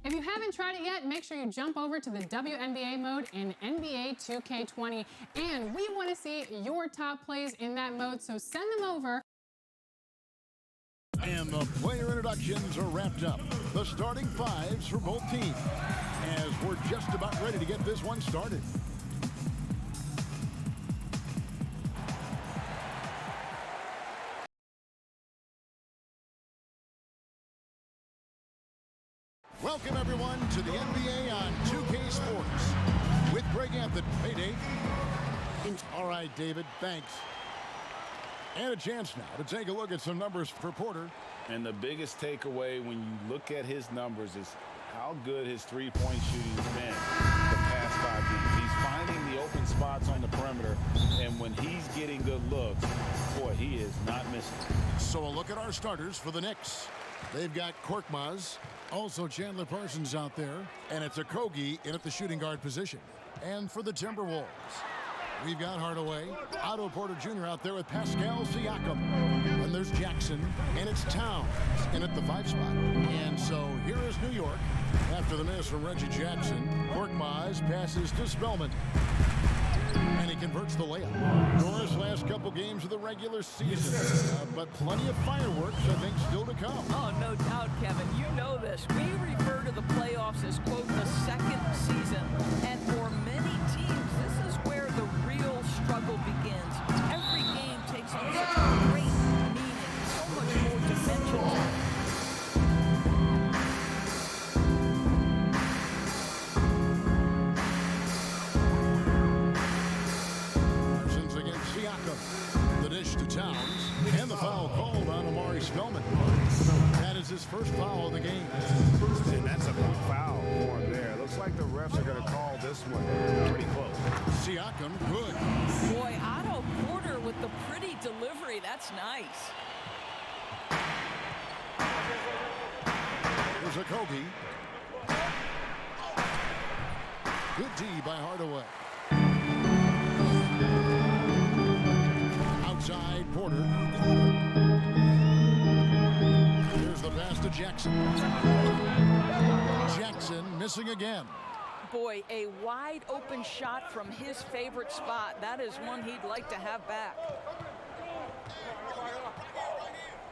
If you haven't tried it yet, make sure you jump over to the WNBA mode in NBA 2K20. And we want to see your top plays in that mode, so send them over. And the player introductions are wrapped up. The starting fives for both teams, as we're just about ready to get this one started. Welcome, everyone, to the NBA on 2K Sports with Greg Anthony. Hey, Dave. All right, David, thanks. And a chance now to take a look at some numbers for Porter. And the biggest takeaway when you look at his numbers is how good his three-point shooting has been the past 5 games. He's finding the open spots on the perimeter, and when he's getting good looks, boy, he is not missing. So a look at our starters for the Knicks. They've got Korkmaz, also Chandler Parsons out there, and it's Okogie in at the shooting guard position. And for the Timberwolves, we've got Hardaway, Otto Porter Jr. out there with Pascal Siakam. And there's Jackson, and it's Towns in at the 5 spot. And so here is New York. After the miss from Reggie Jackson, Korkmaz passes to Spellman. And he converts the layup. Norris last couple games of the regular season. But plenty of fireworks, I think, still to come. Oh, no doubt, Kevin. You know this. We refer to the playoffs as, quote, the second season. And for many teams, this is where the real struggle begins. Every game takes on such a great meaning, so much more dimension. The dish to Towns, and the foul called on Amari Spellman. That is his first foul of the game. And that's a big foul for him there. Looks like the refs are going to call this one pretty close. Siakam, good. Boy, Otto Porter with the pretty delivery. That's nice. Here's Okogie. Good D by Hardaway. Outside Porter. Here's the pass to Jackson. Jackson missing again. Boy, a wide open shot from his favorite spot. That is one he'd like to have back.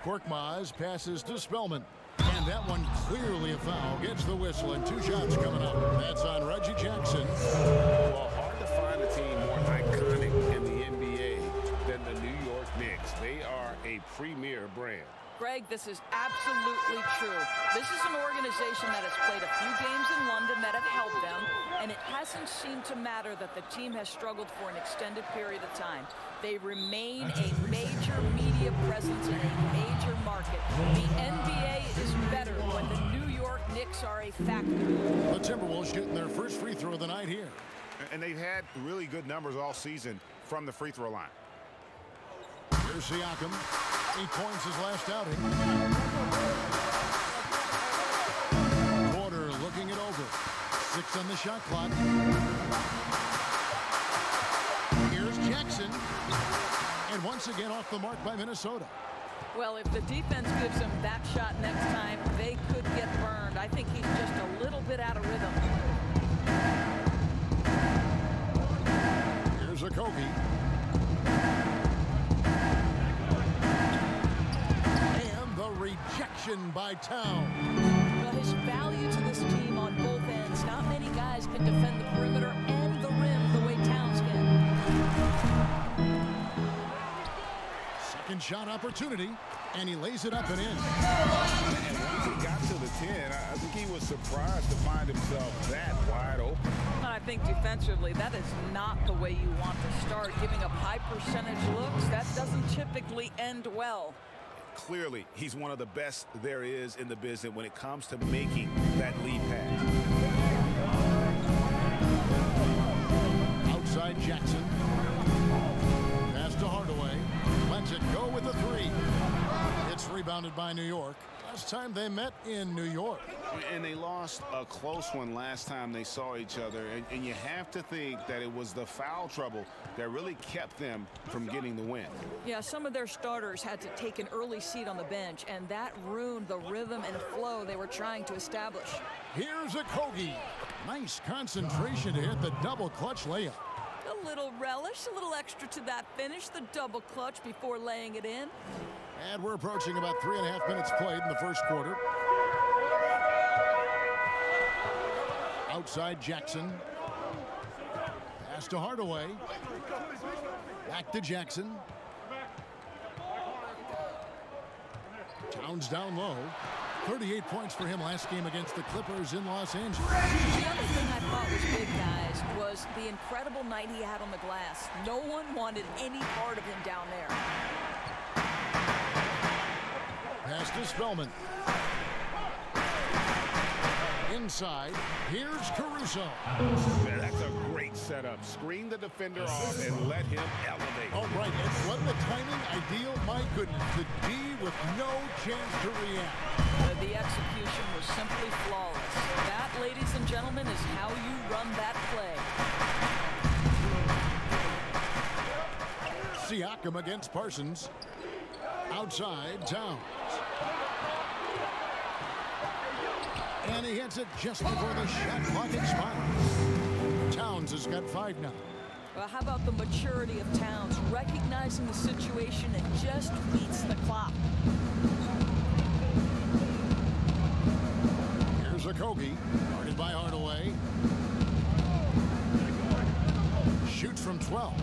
Korkmaz passes to Spellman. And that one clearly a foul. Gets the whistle, and 2 shots coming up. That's on Reggie Jackson. Well, hard to find a team more iconic in the NBA than the New York Knicks. They are a premier brand. Greg, this is absolutely true. This is an organization that has played a few games in London that have helped them, and it hasn't seemed to matter that the team has struggled for an extended period of time. They remain a major media presence in a major market. The NBA is better when the New York Knicks are a factor. The Timberwolves shooting their first free throw of the night here. And they've had really good numbers all season from the free throw line. Here's Siakam. 8 points his last outing. Porter looking it over. 6 on the shot clock. Here's Jackson. And once again off the mark by Minnesota. Well, if the defense gives him that shot next time, they could get burned. I think he's just a little bit out of rhythm. Here's Okogie. Rejection by Towns. Well, his value to this team on both ends. Not many guys can defend the perimeter and the rim the way Towns can. Second shot opportunity, and he lays it up and in. And once he got to the 10, I think he was surprised to find himself that wide open. I think defensively, that is not the way you want to start. Giving up high percentage looks, that doesn't typically end well. Clearly, he's one of the best there is in the business when it comes to making that lead pass. Outside Jackson. Pass to Hardaway. Lets it go with the 3. It's rebounded by New York. last time they met in New York. And they lost a close one last time they saw each other. And you have to think that it was the foul trouble that really kept them from getting the win. Yeah, some of their starters had to take an early seat on the bench, and that ruined the rhythm and flow they were trying to establish. Here's a Kogi. Nice concentration to hit the double clutch layup. A little relish, a little extra to that finish, the double clutch before laying it in. And we're approaching about 3.5 minutes played in the first quarter. Outside Jackson. Pass to Hardaway. Back to Jackson. Towns down low. 38 points for him last game against the Clippers in Los Angeles. The other thing I thought was big, guys, was the incredible night he had on the glass. No one wanted any part of him down there. Pass to Spellman. Inside, here's Caruso. Man, that's a great setup. Screen the defender off and let him elevate. All right, and wasn't the timing ideal? My goodness, the D with no chance to react. The execution was simply flawless. That, ladies and gentlemen, is how you run that play. Siakam against Parsons. Outside, Towns. And he hits it just before the shot clock expires. Towns has got 5 now. Well, how about the maturity of Towns, recognizing the situation and just beats the clock. Here's a Kogi, guarded by Hardaway. Shoots from 12.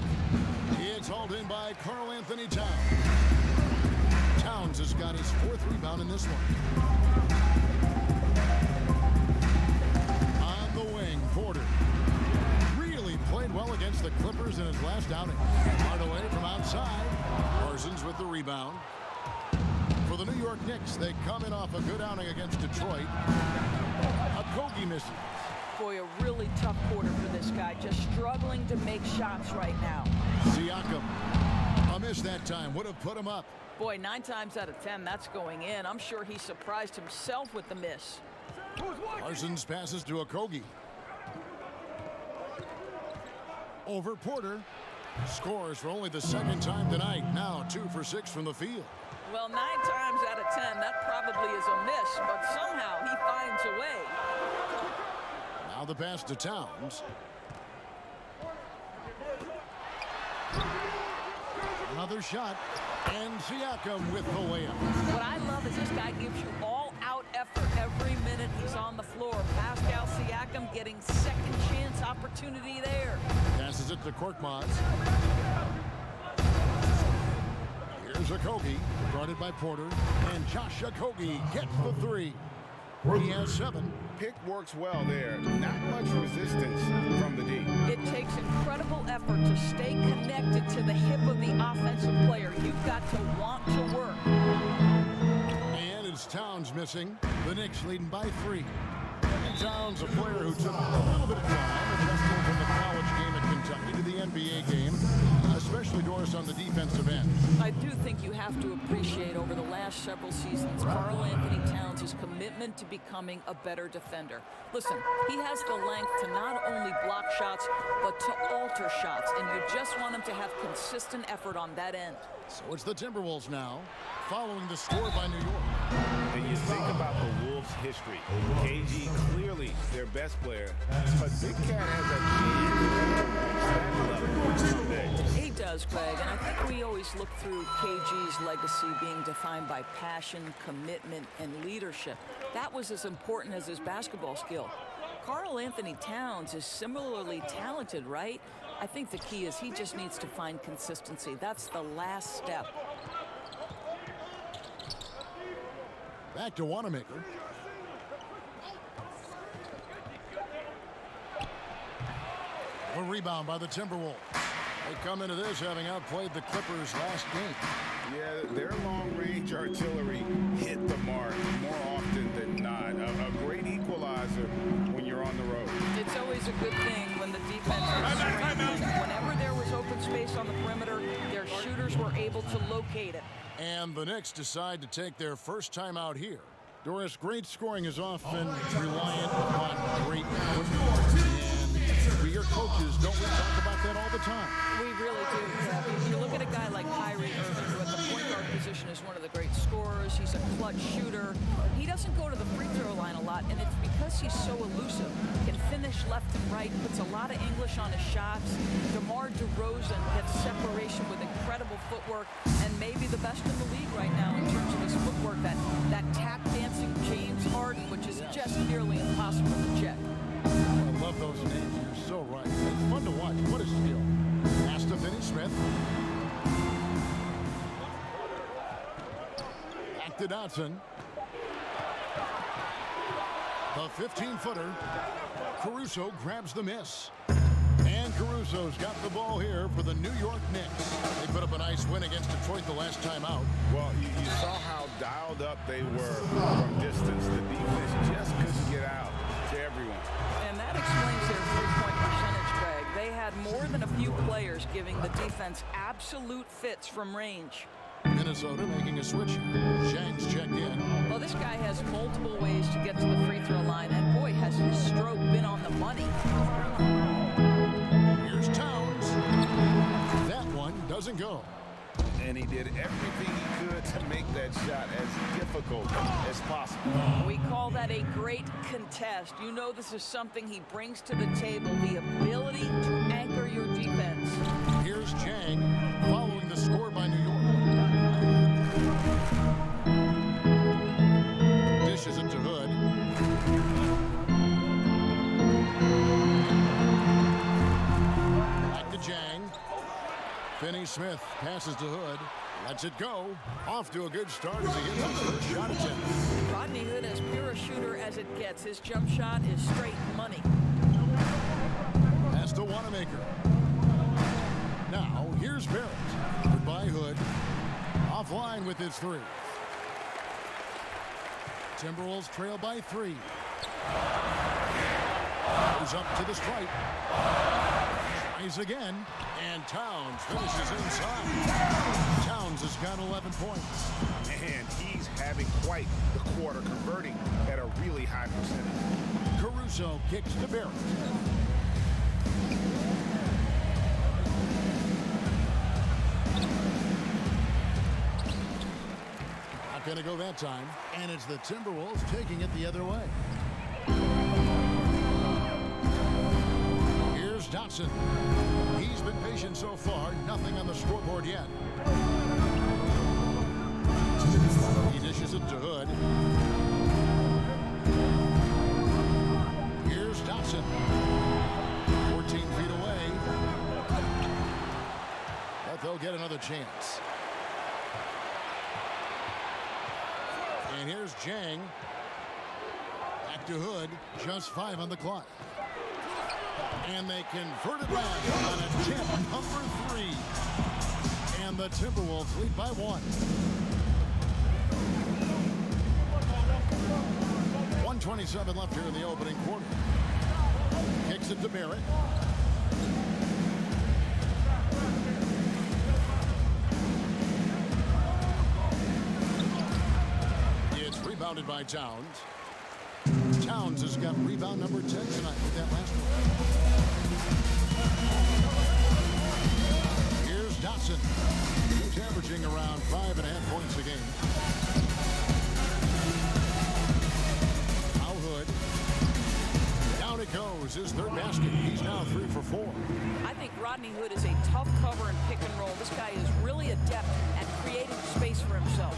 It's hauled in by Karl Anthony Towns. Towns has got his 4th rebound in this one. On the wing, Porter. Really played well against the Clippers in his last outing. Hardaway from outside. Parsons with the rebound. For the New York Knicks, they come in off a good outing against Detroit. A Kogi misses. Boy, a really tough quarter for this guy, just struggling to make shots right now. Siakam, a miss that time, would have put him up. Boy, 9 times out of 10, that's going in. I'm sure he surprised himself with the miss. Parsons passes to a Kogi. Over Porter. Scores for only the 2nd time tonight. Now 2 for 6 from the field. Well, 9 times out of 10, that probably is a miss, but somehow he finds a way. Now the pass to Towns. Another shot. And Siakam with the layup. What I love is this guy gives you all-out effort every minute he's on the floor. Pascal Siakam getting second chance opportunity there. Passes it to Korkmaz. Here's a Kogi, guarded by Porter. And Josh Okogie gets the 3. He has 7. Pick works well there. Not much resistance from the D. It takes incredible effort to stay connected to the hip of the offensive player. You've got to want to work. And it's Towns missing. The Knicks leading by 3. And Towns, a player who took a little bit of time adjusting from the college game at Kentucky to the NBA game, especially Doris on the defensive end. I do think you have to appreciate over the last several seasons Karl Anthony Towns' commitment to becoming a better defender. Listen, he has the length to not only block shots, but to alter shots, and you just want him to have consistent effort on that end. So it's the Timberwolves now, following the score by New York. And you think about the Wolves' history. KG clearly their best player, but Big Cat has a chance to reach that level someday. He does, Greg, and I think we always look through KG's legacy being defined by passion, commitment, and leadership. That was as important as his basketball skill. Karl Anthony Towns is similarly talented, right? I think the key is he just needs to find consistency. That's the last step. Back to Wanamaker. A rebound by the Timberwolves. They come into this having outplayed the Clippers last game. Yeah, their long-range artillery hit the mark more often than not. A great equalizer when you're on the road. It's always a good thing when the defense is strengthened. Whenever there was open space on the perimeter, their shooters were able to locate it. And the Knicks decide to take their first time out here Doris, great scoring is often reliant upon great footwork. And we hear coaches, don't we talk about that all the time? We really do. You look at a guy like Kyrie Irving, who at the point guard position is one of the great scorers. He's a clutch shooter. He doesn't go to the free throw line a lot, and it's because he's so elusive. Can finish left and right, puts a lot of English on his shots. DeMar DeRozan gets separation with incredible footwork, and maybe the best in the league right now in terms of his footwork. That tap dancing James Harden, which is just nearly impossible to check. I love those names. You're so right. It's fun to watch. What a skill. Pass to Finney-Smith. Back to Dotson. The 15-footer. Caruso grabs the miss. And Caruso's got the ball here for the New York Knicks. They put up a nice win against Detroit the last time out. Well, you saw how dialed up they were from distance. The defense just couldn't get out to everyone. And that explains their three-point percentage, Greg. They had more than a few players giving the defense absolute fits from range. Minnesota making a switch. Zhang's checked in. Well, this guy has multiple ways to get to the free throw line, and boy, has his stroke been on the money. Here's Towns. That one doesn't go. And he did everything he could to make that shot as difficult as possible. We call that a great contest. You know this is something he brings to the table, the ability to anchor your defense. Here's Zhang following the score by New York. Dishes it to Hood. Back to Zhang. Finney-Smith passes to Hood. Lets it go. Off to a good start as he hits his first shot attempt. Rodney Hood, as pure a shooter as it gets. His jump shot is straight money. Pass to Wanamaker. Now, here's Barrett. Goodbye, Hood. Offline with his three. Timberwolves trail by 3. Goes up to the stripe. Tries again. And Towns finishes inside. Towns has got 11 points. And he's having quite the quarter, converting at a really high percentage. Caruso kicks to Barrett. Not going to go that time. And it's the Timberwolves taking it the other way. Here's Dotson. He's been patient so far. Nothing on the scoreboard yet. He dishes it to Hood. Here's Dotson. 14 feet away. But they'll get another chance. And here's Zhang. Back to Hood. Just 5 on the clock. And they convert it back on attempt number 3. And the Timberwolves lead by 1. 1:27 left here in the opening quarter. Kicks it to Barrett. It's rebounded by Towns. Towns has got rebound number 10 tonight with that last one. Here's Dotson. He's averaging around 5.5 points a game. Now Hood. Down it goes. His third basket. He's now 3 for 4. I think Rodney Hood is a tough cover and pick and roll. This guy is really adept at creating space for himself.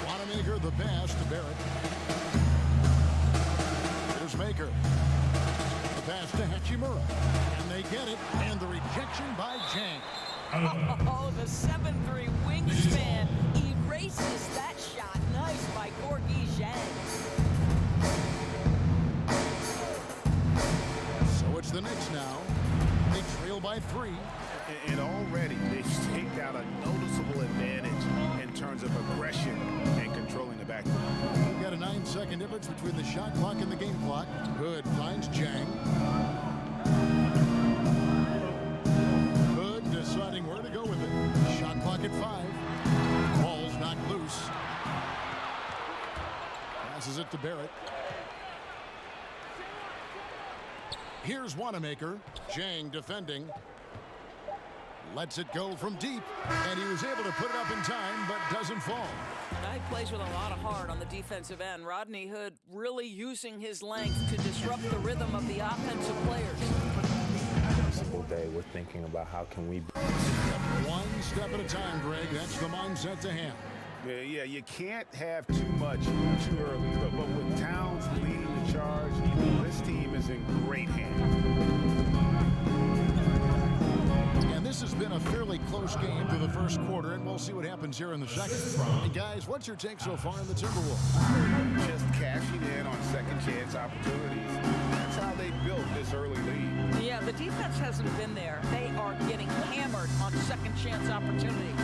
Wanamaker the pass to Barrett. Here's Maker. The pass to Hachimura. And they get it. And the rejection by Zhang. Oh, the 7'3" wingspan erases that shot. Nice by Gorgie Zhang. So it's the Knicks now. They trail by 3. And already they've staked out a noticeable advantage in terms of aggression and controlling the backcourt. We've got a 9-second difference between the shot clock and the game clock. Hood finds Zhang. Hood deciding where to go with it. Shot clock at 5. Ball's knocked loose. Passes it to Barrett. Here's Wanamaker. Jang defending. Lets it go from deep, and he was able to put it up in time, but doesn't fall. Now he plays with a lot of heart on the defensive end. Rodney Hood really using his length to disrupt the rhythm of the offensive players. Every single day we're thinking about how can we... One step at a time, Greg. That's the mindset to have. Yeah, you can't have too much too early. But with Towns leading the charge, this team is in great hands. And this has been a fairly close game through the first quarter, and we'll see what happens here in the second. And guys, what's your take so far in the Timberwolves? Just cashing in on second chance opportunities. That's how they built this early lead. Yeah, the defense hasn't been there. They are getting hammered on second chance opportunities.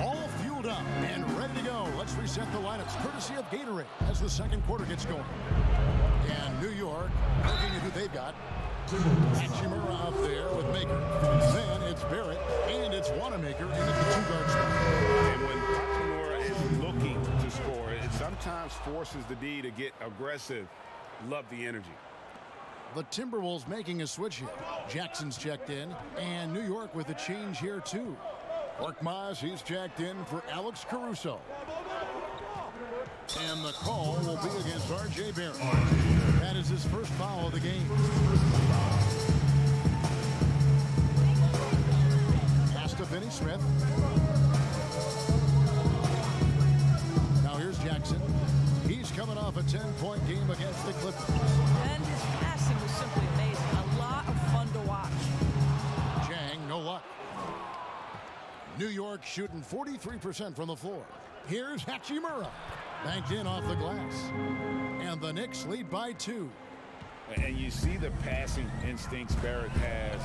All fueled up and ready to go. Let's reset the lineups, courtesy of Gatorade, as the second quarter gets going. And New York, looking at who they've got. Hachimura out there with Maker. Then it's Barrett, and it's Wanamaker in the two-guard spot. And when Hachimura is looking to score, it sometimes forces the D to get aggressive. Love the energy. The Timberwolves making a switch here. Jackson's checked in, and New York with a change here, too. Korkmaz, he's checked in for Alex Caruso. And the call will be against R.J. Barrett. That is his first foul of the game. Pass to Finney Smith. Now here's Jackson. He's coming off a 10-point game against the Clippers. And his passing was simply amazing. A lot of fun to watch. Jang, no luck. New York shooting 43% from the floor. Here's Hachimura. Banked in off the glass. And the Knicks lead by 2. And you see the passing instincts Barrett has.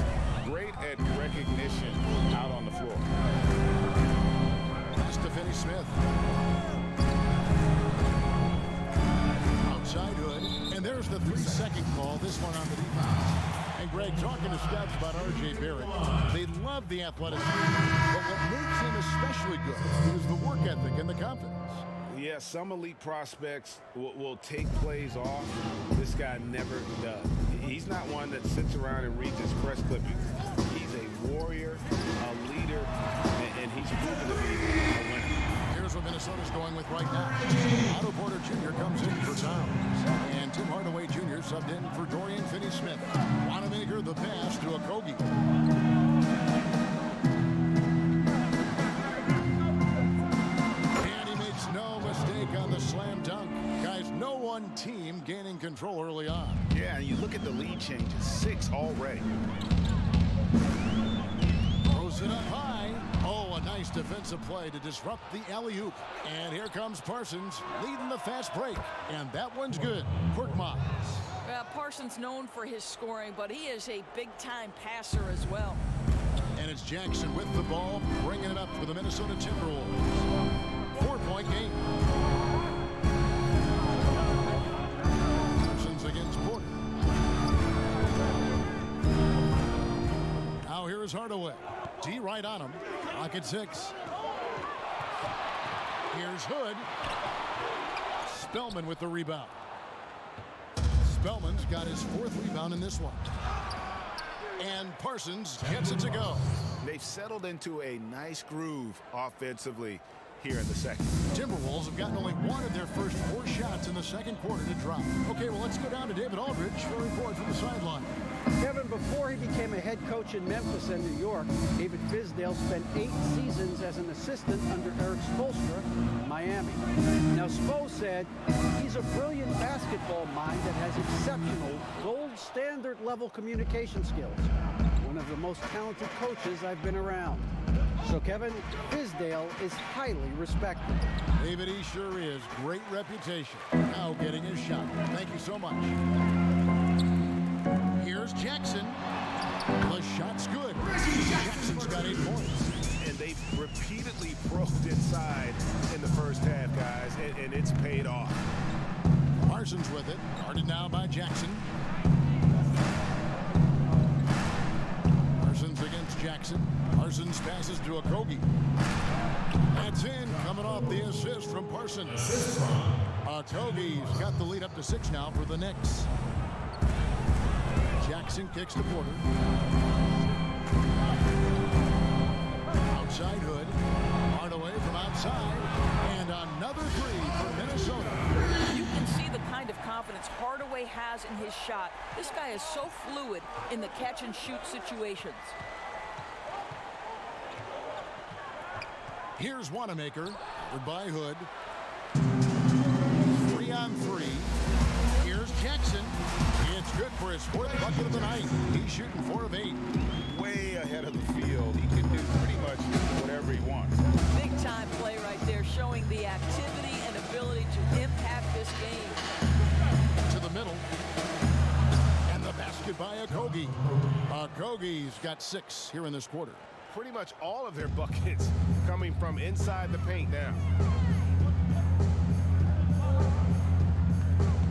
Great at recognition out on the floor. Pass to Finney Smith. Outside Hood. And there's the 3-second call. This one on the defense. And Greg, talking to scouts about R.J. Barrett, they love the athleticism. But what makes him especially good is the work ethic and the confidence. Yeah, some elite prospects will take plays off. This guy never does. He's not one that sits around and reads his press clippings. He's a warrior, a leader, and he's proven to be a winner. Here's what Minnesota's going with right now. Otto Porter Jr. comes in for Towns. And Tim Hardaway Jr. subbed in for Dorian Finney-Smith. Wanamaker the pass to Okogie. No mistake on the slam dunk. Guys, no one team gaining control early on. Yeah, and you look at the lead changes. 6 already. Throws it up high. Oh, a nice defensive play to disrupt the alley-oop. And here comes Parsons leading the fast break. And that one's good. Korkmaz. Parsons known for his scoring, but he is a big-time passer as well. And it's Jackson with the ball, bringing it up for the Minnesota Timberwolves. 4-point game. Parsons against Porter. Now here's Hardaway. D right on him. Clock at 6. Here's Hood. Spellman with the rebound. Spellman's got his 4th rebound in this one. And Parsons gets it to go. They've settled into a nice groove offensively here in the second. Timberwolves have gotten only one of their first 4 shots in the second quarter to drop. Okay, well, let's go down to David Aldridge for a report from the sideline. Kevin, before he became a head coach in Memphis and New York, David Fizdale spent 8 seasons as an assistant under Eric Spoelstra in Miami. Now, Spo said he's a brilliant basketball mind that has exceptional, gold standard level communication skills. One of the most talented coaches I've been around. So, Kevin, Fizdale is highly respected. David, he sure is. Great reputation. Now getting his shot. Thank you so much. Here's Jackson. The shot's good. Jackson's got 8 points. And they've repeatedly probed inside in the first half, guys, and it's paid off. Parsons with it. Guarded now by Jackson. Parsons against Jackson. Parsons passes to Okogie. That's in, coming off the assist from Parsons. Kogi's got the lead up to 6 now for the Knicks. Jackson kicks to Porter. Outside Hood. Hardaway from outside. And another three for Minnesota. You can see the kind of confidence Hardaway has in his shot. This guy is so fluid in the catch-and-shoot situations. Here's Wanamaker. By Hood. 3-on-3. Here's Jackson. It's good for his 4th bucket of the night. He's shooting 4 of 8. Way ahead of the field. He can do pretty much whatever he wants. Big time play right there, showing the activity and ability to impact this game. To the middle. And the basket by Kogi. Kogi's got 6 here in this quarter. Pretty much all of their buckets coming from inside the paint now.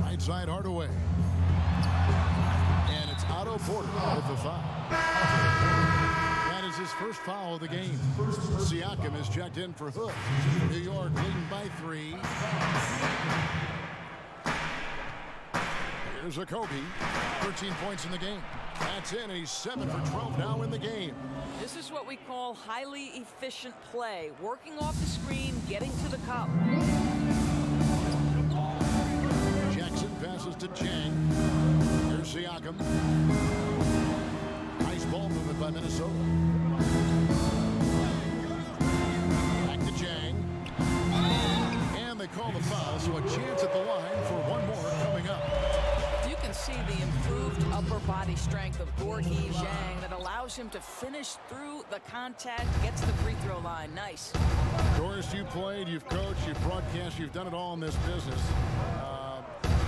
Right side Hardaway. And it's Otto Porter with the foul. That is his first foul of the game. Siakam is checked in for Hood. New York leading by 3. Here's a Kobe. 13 points in the game. That's in, and he's 7 for 12 now in the game. This is what we call highly efficient play. Working off the screen, getting to the cup. Jackson passes to Chang. Here's Siakam. Nice ball movement by Minnesota. Back to Chang. And they call the foul, so a chance at the line for one more coming up. You can see the improved upper body strength of Gorgui Zhang that allows him to finish through the contact, get to the free throw line. Nice. Doris, you played, you've coached, you've broadcast, you've done it all in this business.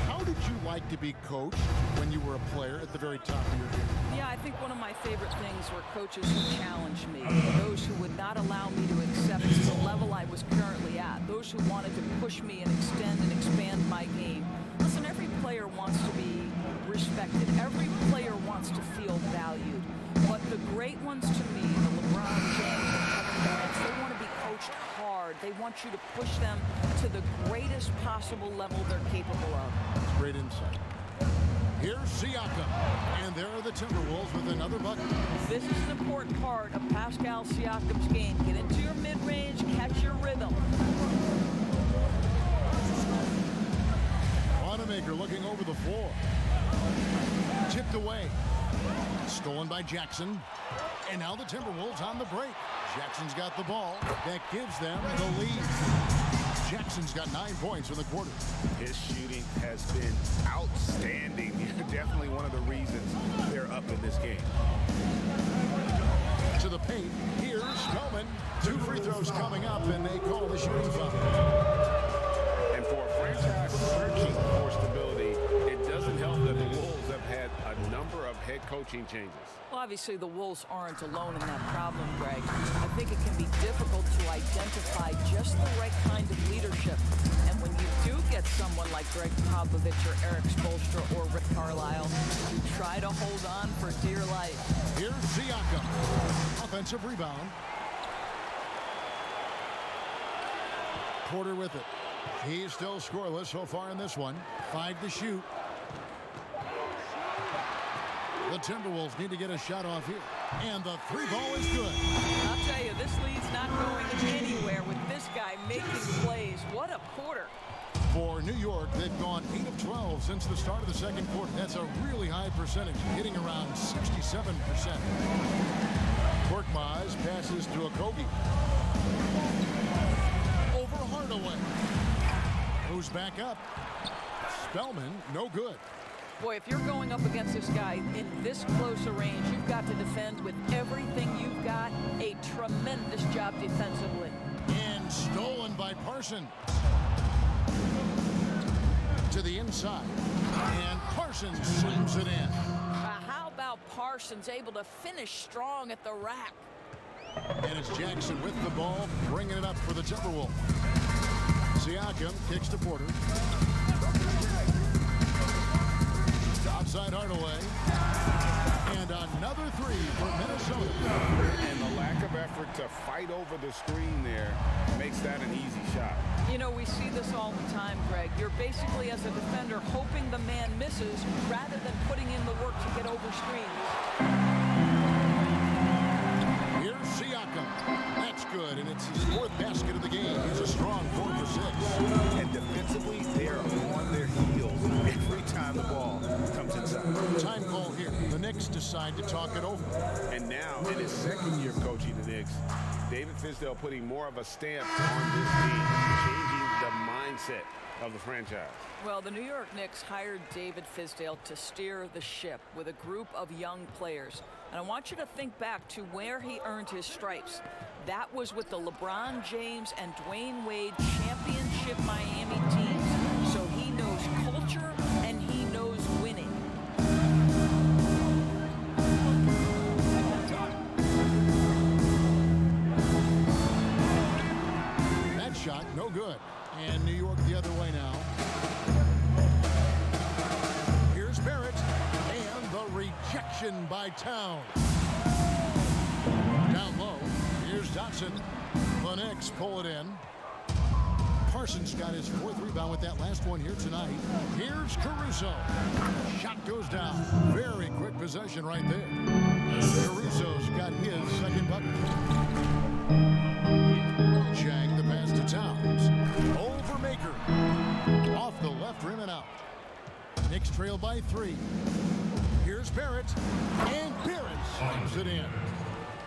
How did you like to be coached when you were a player at the very top of your game? Yeah, I think one of my favorite things were coaches who challenged me, those who would not allow me to accept to the level I was currently at, those who wanted to push me and extend and expand my game. Listen, every player wants to be respected. Every player wants to feel valued. But the great ones to me, the LeBron James, the Kevin Durant, they want to be coached hard. They want you to push them to the greatest possible level they're capable of. That's great insight. Here's Siakam. And there are the Timberwolves with another bucket. This is an important part of Pascal Siakam's game. Get into your mid-range, catch your rhythm. Wanamaker looking over the floor. Tipped away. Stolen by Jackson. And now the Timberwolves on the break. Jackson's got the ball. That gives them the lead. Jackson's got 9 points in the quarter. His shooting has been outstanding. Definitely one of the reasons they're up in this game. To the paint. Here's Spellman. 2 free throws coming up, and they call the shooting foul. And for a franchise searching for stability, it doesn't help that the Wolves have had a number of head coaching changes. Well, obviously, the Wolves aren't alone in that problem, Greg. I think it can be difficult to identify just the right kind of leadership. And when you do get someone like Greg Popovich or Eric Spoelstra or Rick Carlisle, you try to hold on for dear life. Here's Siakam. Offensive rebound. Porter with it. He's still scoreless so far in this one. 5 to shoot. The Timberwolves need to get a shot off here. And the 3 ball is good. I'll tell you, this lead's not going anywhere with this guy making plays. What a quarter. For New York, they've gone 8 of 12 since the start of the second quarter. That's a really high percentage, hitting around 67%. Korkmaz passes to Kogi. Over Hardaway. Who's back up? Spellman, no good. Boy, if you're going up against this guy in this close a range, you've got to defend with everything you've got. A tremendous job defensively. And stolen by Parsons. To the inside. And Parsons slams it in. How about Parsons able to finish strong at the rack? And it's Jackson with the ball, bringing it up for the Timberwolves. Siakam kicks to Porter. Outside Hardaway. And Another three for Minnesota. And the lack of effort to fight over the screen there makes that an easy shot. You know, we see this all the time, Greg. You're basically, as a defender, hoping the man misses rather than putting in the work to get over screens. Here's Siakam. That's good, and it's his fourth basket of the game. He's a strong 4 for 6. And defensively, they are on their heels every time the ball comes inside. Time call here. The Knicks decide to talk it over. And now, in his second year coaching the Knicks, David Fizdale putting more of a stamp on this team, changing the mindset of the franchise. Well, the New York Knicks hired David Fizdale to steer the ship with a group of young players. And I want you to think back to where he earned his stripes. That was with the LeBron James and Dwayne Wade championship Miami teams. So he knows culture and he knows winning. That shot, no good. And New York the other way now. Here's Barrett. And the rejection by Towns. Down low. Here's Dotson. The Knicks pull it in. Parsons got his 4th rebound with that last one here tonight. Here's Caruso. Shot goes down. Very quick possession right there. Caruso's got his second bucket. Chang, the pass to Towns. Over Maker. Off the left rim and out. Knicks trail by 3. Here's Barrett. And Barrett slams it in.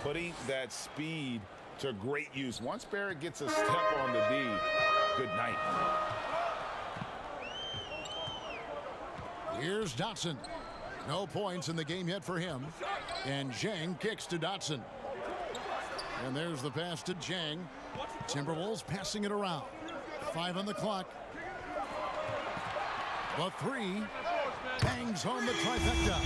Putting that speed to great use. Once Barrett gets a step on the D, good night. Here's Dotson. No points in the game yet for him. And Zhang kicks to Dotson. And there's the pass to Zhang. Timberwolves passing it around. 5 on the clock. The 3 bangs home the trifecta.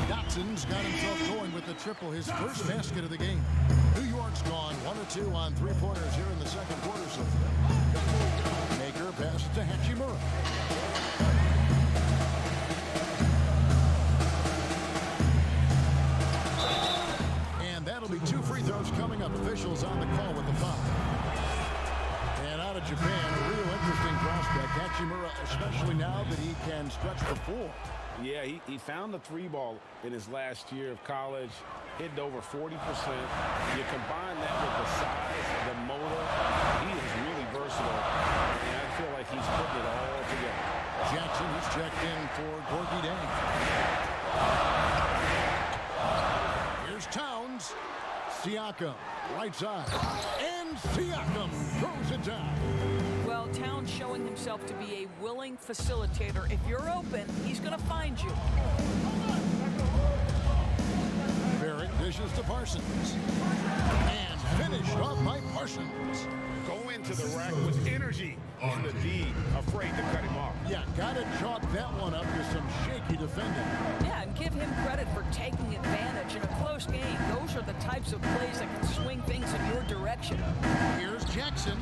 Dotson's got himself going with the triple, his first basket of the game. New York's gone 1 or 2 on 3-pointers here in the second quarter so far. Maker passes to Hachimura. And that'll be 2 free throws coming up. Officials on the call with the foul. And out of Japan, a real interesting prospect. Hachimura, especially now that he can stretch the floor. Yeah, he found the 3-ball in his last year of college, hit over 40%. You combine that with the size, the motor, he is really versatile, and I feel like he's putting it all together. Jackson is checked in for Gorky Dang. Here's Towns. Siakam, right side. And Siakam throws it down. Well, Towns showing himself to be a willing facilitator. If you're open, he's going to find you. Barrett dishes to Parsons. And finished off by Parsons. Go into the rack with energy, and the D afraid to cut him off. Yeah, gotta chalk that one up to some shaky defending. Yeah, and give him credit for taking advantage in a close game. Those are the types of plays that can swing things in your direction. Here's Jackson.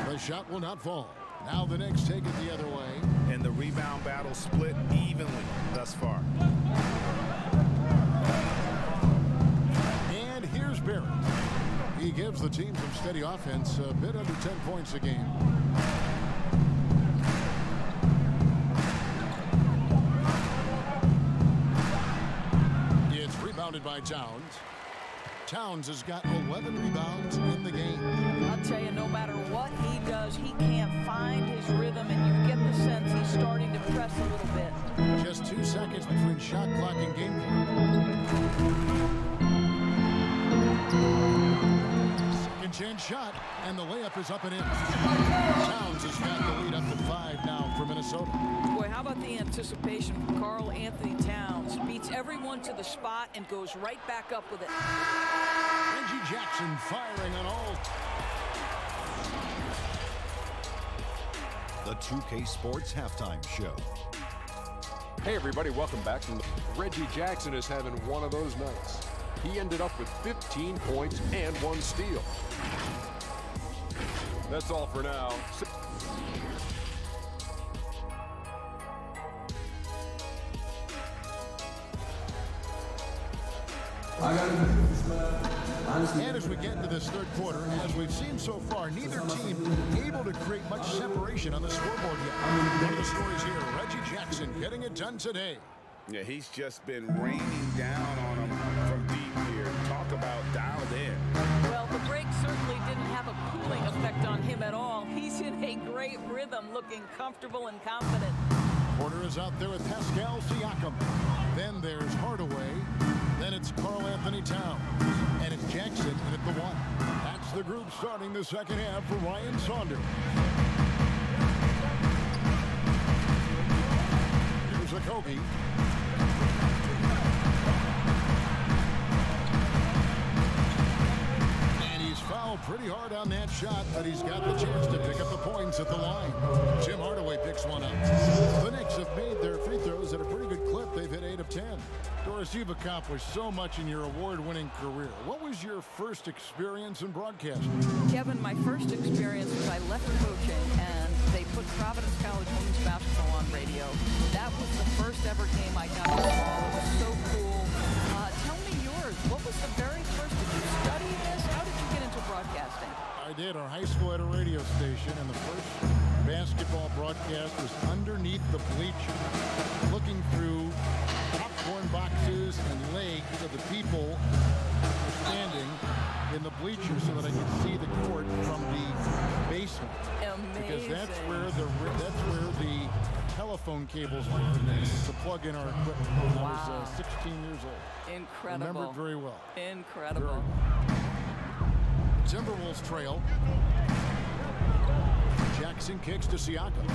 The shot will not fall. Now the Knicks take it the other way. And the rebound battle split evenly thus far. And here's Barrett. He gives the team some steady offense, a bit under 10 points a game. It's rebounded by Towns. Towns has got 11 rebounds in the game. I'll tell you, no matter what he does, he can't find his rhythm, and you get the sense he's starting to press a little bit. Just 2 seconds between shot clock and game clock. Second chance shot, and the layup is up and in. Towns has got the lead up to 5 now for Minnesota. Boy, how about the anticipation from Karl Anthony Towns? Beats everyone to the spot and goes right back up with it. Reggie Jackson firing on all. The 2K Sports Halftime Show. Hey everybody, welcome back. Reggie Jackson is having one of those nights. He ended up with 15 points and 1 steal. That's all for now. And as we get into this third quarter, as we've seen so far, neither team able to create much separation on the scoreboard yet. One of the stories here, Reggie Jackson getting it done today. Yeah, he's just been raining down on him from deep here. Talk about dialed in. Well, the break certainly didn't have a cooling effect on him at all. He's in a great rhythm, looking comfortable and confident. Porter is out there with Pascal Siakam. Then there's Hardaway. Then it's Karl Anthony Towns. And it's Jackson in at the one. That's the group starting the second half for Ryan Saunders. Here's Okogie. And he's fouled pretty hard on that shot, but he's got the chance to pick up the points at the line. Tim Hardaway picks one up. The Knicks have made their free throws at a pretty good clip. They've hit 8 of 10. Doris, you've accomplished so much in your award-winning career. What was your first experience in broadcasting? Kevin, my first experience was I left coaching and they put Providence College women's basketball on radio. That was the first ever game I got to call. It was so cool. Tell me yours. What was the very first? Did you study this? How did you get into broadcasting? I did. Our high school had a radio station, and the first basketball broadcast was underneath the bleachers, looking through popcorn boxes and legs of the people standing in the bleachers so that I could see the court from the basement. Amazing. Because that's where the telephone cables were to plug in our equipment. Wow. I was 16 years old. Incredible. Remember it very well. Incredible. Timberwolves trail. Jackson kicks to Siakam.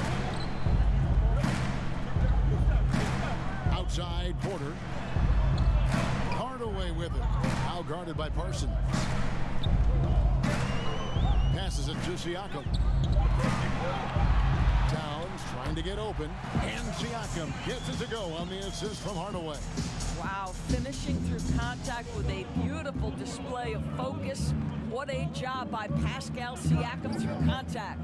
Outside Porter. Hardaway with it. Now guarded by Parsons. Passes it to Siakam. Towns trying to get open. And Siakam gets it to go on the assist from Hardaway. Wow, finishing through contact with a beautiful display of focus. What a job by Pascal Siakam through contact.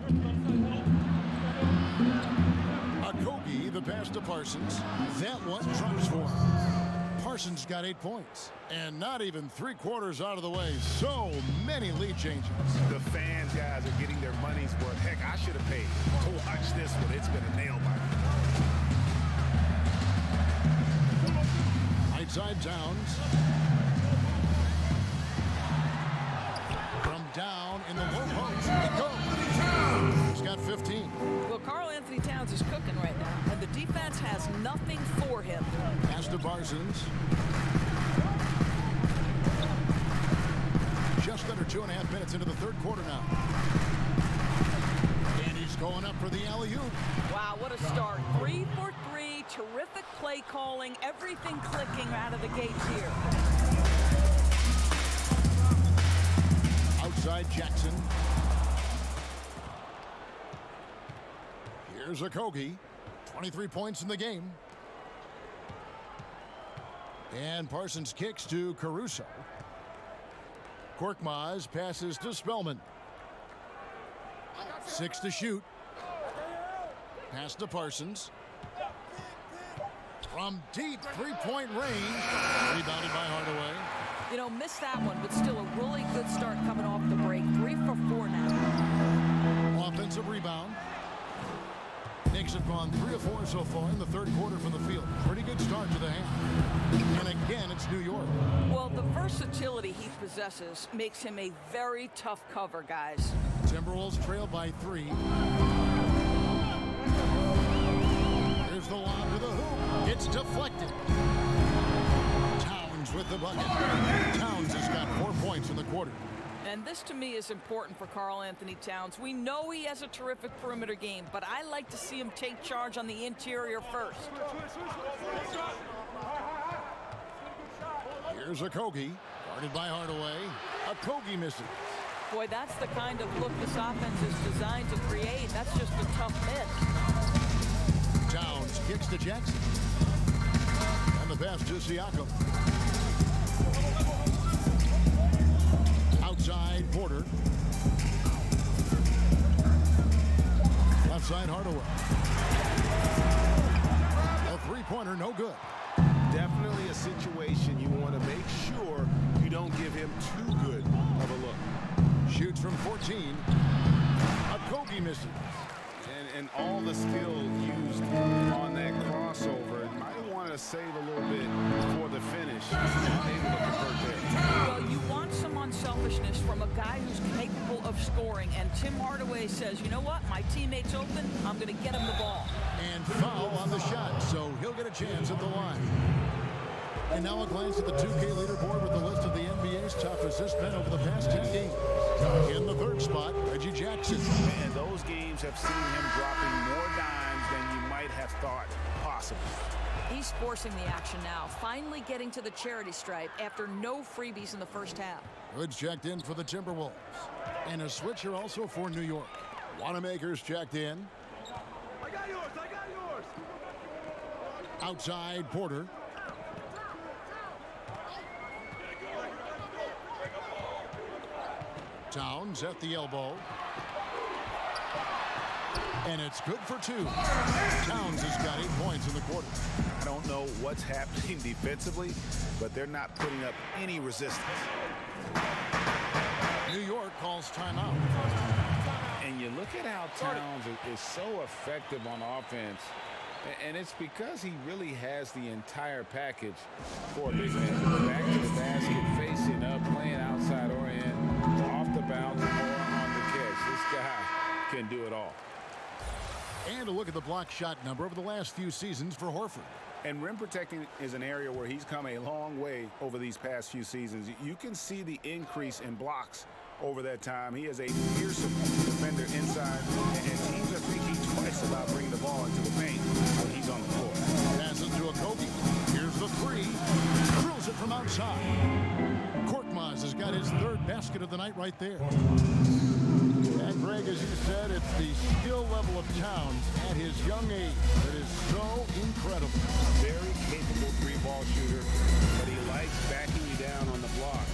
Okogie, the pass to Parsons. That one trumps for him. Parsons got 8 points. And not even 3/4 out of the way. So many lead changes. The fans, guys, are getting their money's worth. Heck, I should have paid to watch this one. It's been a nail biter. Outside Towns. From down in the low post. It goes. He's got 15. Well, Karl Anthony Towns is cooking right now, and the defense has nothing for him. Pass to Parsons. Just under 2.5 minutes into the third quarter now. And he's going up for the alley-oop. Wow, what a start. 3 for 3, terrific play calling, everything clicking out of the gates here. Outside Jackson. Here's Okogie. 23 points in the game. And Parsons kicks to Caruso. Korkmaz passes to Spellman. 6 to shoot. Pass to Parsons. From deep three-point range. Rebounded by Hardaway. You know, missed that one, but still a really good start coming off the break. 3 for 4 now. Offensive rebound. Knicks have gone 3 of 4 so far in the third quarter from the field. Pretty good start to the half. And again, it's New York. Well, the versatility he possesses makes him a very tough cover, guys. Timberwolves trail by 3. Here's the lob to the hoop. It's deflected. Towns with the bucket. Towns has got 4 points in the quarter. And this, to me, is important for Karl Anthony Towns. We know he has a terrific perimeter game, but I like to see him take charge on the interior first. Here's Okogie, guarded by Hardaway. Okogie misses. Boy, that's the kind of look this offense is designed to create. That's just a tough miss. Towns kicks to Jackson. And the pass to Siakam. Outside Porter. Outside Hardaway. A three-pointer, no good. Definitely a situation you want to make sure give him too good of a look. Shoots from 14. Okogie misses. And all the skill used on that crossover, might want to save a little bit for the finish. Not able to convert there. Well, you want some unselfishness from a guy who's capable of scoring. And Tim Hardaway says, you know what? My teammate's open. I'm going to get him the ball. And foul on the shot, so he'll get a chance at the line. And now a glance at the 2K leaderboard with the list of the NBA's top assist men over the past 10 games. In the third spot, Reggie Jackson. And those games have seen him dropping more dimes than you might have thought possible. He's forcing the action now, finally getting to the charity stripe after no freebies in the first half. Hood's checked in for the Timberwolves. And a switch here also for New York. Wanamaker's checked in. I got yours. Outside, Porter. Towns at the elbow. And it's good for 2. Towns has got 8 points in the quarter. I don't know what's happening defensively, but they're not putting up any resistance. New York calls timeout. And you look at how Towns is so effective on offense, and it's because he really has the entire package for a big man. Back to the basket, facing up, playing outside or in, off the bounce, or on the catch. This guy can do it all. And a look at the block shot number over the last few seasons for Horford. And rim protecting is an area where he's come a long way over these past few seasons. You can see the increase in blocks over that time. He is a fearsome defender inside, and teams are thinking twice about bringing the ball into the paint when he's on the floor. Passes to Okogie. Here's the 3. Drills it from outside. Korkmaz has got his 3rd basket of the night right there. And Greg, as you said, it's the skill level of Towns at his young age that is so incredible. Very capable 3-ball shooter, but he likes backing you down on the block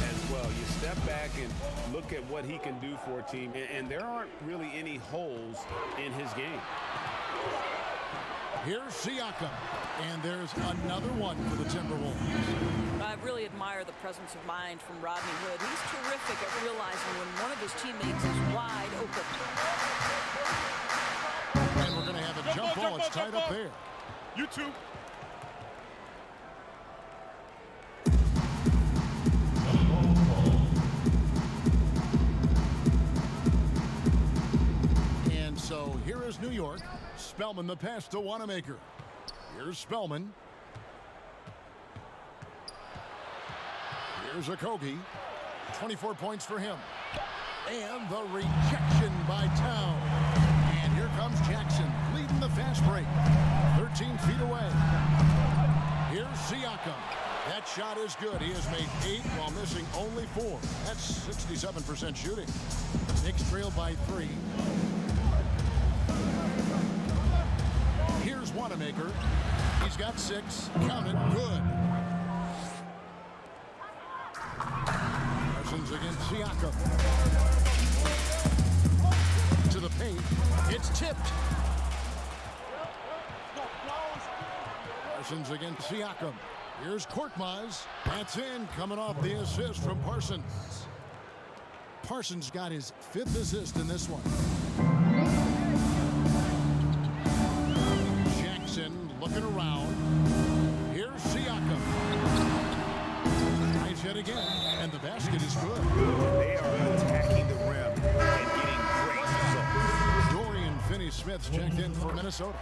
as well. You step back and look at what he can do for a team, and there aren't really any holes in his game. Here's Siakam, and there's another one for the Timberwolves. I really admire the presence of mind from Rodney Hood. He's terrific at realizing when one of his teammates is wide open. And we're going to have a jump ball. It's tied up there. You too. And so here is New York. Spellman the pass to Wanamaker. Here's Spellman. Here's Okogie. 24 points for him. And the rejection by Town. And here comes Jackson leading the fast break. 13 feet away. Here's Siakam. That shot is good. He has made 8 while missing only 4. That's 67% shooting. Knicks trail by 3. Here's Wanamaker. He's got 6. Count it. Good. Parsons against Siakam. To the paint. It's tipped. Parsons against Siakam. Here's Korkmaz. That's in. Coming off the assist from Parsons. Parsons got his 5th assist in this one. Looking around. Here's Siakam. Nice hit again. And the basket is good. They are attacking the rim and getting great results. Dorian Finney-Smith's checked in for Minnesota.